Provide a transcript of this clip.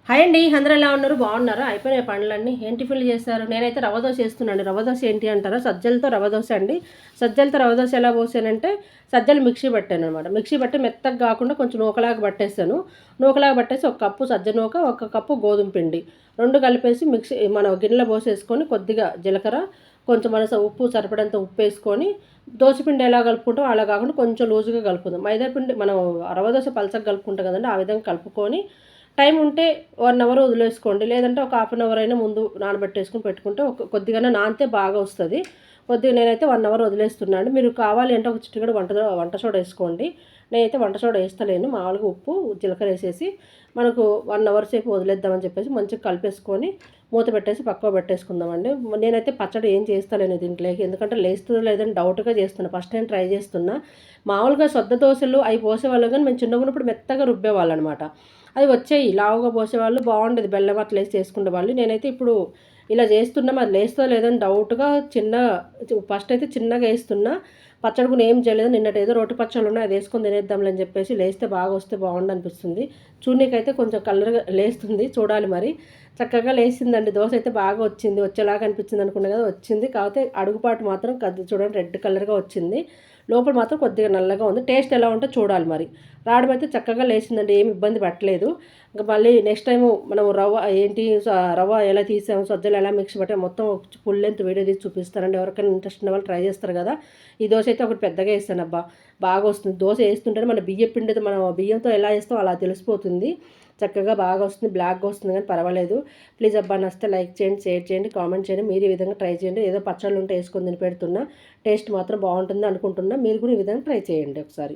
Hi అండి, అందరూ ఎలా ఉన్నారు? బాగున్నారా? అయిపోయినాయి పనులన్నీ. ఏం టిఫిన్లు చేస్తారు? నేనైతే రవ్వ దోశ చేస్తున్నాను. రవ్వ దోశ ఏంటి అంటారా? సజ్జలతో రవ్వ దోశ అండి. సజ్జలతో రవ్వ దోశ ఎలా పోసానంటే, సజ్జలు మిక్సీ పట్టాను అనమాట. మిక్సీ పట్టి మెత్తగా కాకుండా కొంచెం నూకలాగా పట్టేస్తాను. నూకలాగా పట్టేసి ఒక కప్పు సజ్జ నూక, ఒక కప్పు గోధుమ పిండి రెండు కలిపేసి మిక్సీ మన గిన్నెలో పోసేసుకొని కొద్దిగా జీలకర్ర, కొంచెం ఉప్పు సరిపడంత ఉప్పు వేసుకొని దోశపిండి ఎలా కలుపుకుంటాం అలా కాకుండా కొంచెం లూజుగా కలుపుకుందాం. మైదా పిండి మనం రవ్వ దోశ పలచగా కలుపుకుంటాం కదండి, ఆ విధంగా కలుపుకొని టైం ఉంటే 1 అవర్ వదిలేసుకోండి. లేదంటే ఒక హాఫ్ అన్ అవర్ అయినా ముందు నానబెట్టేసుకొని పెట్టుకుంటే కొద్దిగానే నానితే బాగా వస్తుంది. కొద్దిగా నేనైతే 1 అవర్ వదిలేస్తున్నాను. మీరు కావాలి అంటే ఒక చిటికెడు వంట సోడా వేసుకోండి. నేనైతే వంట సోడా వేస్తలేను. మామూలుగా ఉప్పు, జీలకర్ర వేసేసి మనకు 1 అవర్ సేపు వదిలేద్దామని చెప్పేసి మంచిగా కలిపేసుకొని మూత పెట్టేసి పక్కకు పెట్టేసుకుందామండి. నేనైతే పచ్చడి ఏం చేస్తలేను దీంట్లోకి, ఎందుకంటే లేస్తుందో లేదని డౌట్గా చేస్తున్నా. ఫస్ట్ టైం ట్రై చేస్తున్నా. మామూలుగా సొద్ద దోశలు అవి పోసేవాళ్ళు, కానీ మేము చిన్నగా ఉన్నప్పుడు మెత్తగా రుబ్బేవాళ్ళు అనమాట. అది వచ్చేయి లావుగా పోసేవాళ్ళు, బాగుండేది. బెల్లం అట్లా వేసి చేసుకునేవాళ్ళు. నేనైతే ఇప్పుడు ఇలా చేస్తున్నాం, అది లేస్తుందో లేదని డౌట్గా ఫస్ట్ అయితే చిన్నగా వేస్తున్నా. పచ్చడి కూడా ఏం చేయలేదు. నిన్నటి ఏదో రోటి పచ్చళ్ళు ఉన్నాయి, అది వేసుకొని తినేద్దాంలే అని చెప్పేసి లేస్తే బాగా వస్తే బాగుండు అనిపిస్తుంది. చూడనీకైతే కొంచెం కలర్గా లేస్తుంది, చూడాలి మరి. చక్కగా లేచిందండి. దోశ అయితే బాగా వచ్చింది, వచ్చేలాగా అనిపించింది అనుకున్నా కదా, వచ్చింది. కాకపోతే అడుగుపాటు మాత్రం చూడండి రెడ్ కలర్గా వచ్చింది. లోపల మాత్రం కొద్దిగా నల్లగా ఉంది. టేస్ట్ ఎలా ఉంటుందో చూడాలి మరి. రావడం అయితే చక్కగా లేచిందండి, ఏమి ఇబ్బంది పట్టలేదు. ఇంకా మళ్ళీ నెక్స్ట్ టైము మనం రవ్వ ఎలా తీసాము, సజ్జలు ఎలా మిక్స్ పట్టాము మొత్తం ఫుల్ లెంత్ వీడియో తీసి చూపిస్తానండి. ఎవరికైనా ఇంట్రెస్ట్ ఉన్న వాళ్ళు ట్రై చేస్తారు కదా. ఈ దోశ అయితే ఒకటి పెద్దగా వేస్తాను అబ్బా, బాగా వస్తుంది. దోశ వేస్తుంటేనే మన బియ్యం పిండితో మనం బియ్యంతో ఎలా వేస్తామో అలా తెలిసిపోతుంది. చక్కగా బాగా వస్తుంది, బ్లాక్గా వస్తుంది కానీ పర్వాలేదు. ప్లీజ్ అబ్బా, నచ్చితే లైక్ చేయండి, షేర్ చేయండి, కామెంట్ చేయండి. మీరు ఈ విధంగా ట్రై చేయండి. ఏదో పచ్చళ్ళు ఉంటే వేసుకొని తిని పెడుతున్నా, టేస్ట్ మాత్రం బాగుంటుంది అనుకుంటున్నా. మీరు కూడా ఈ విధంగా ట్రై చేయండి ఒకసారి.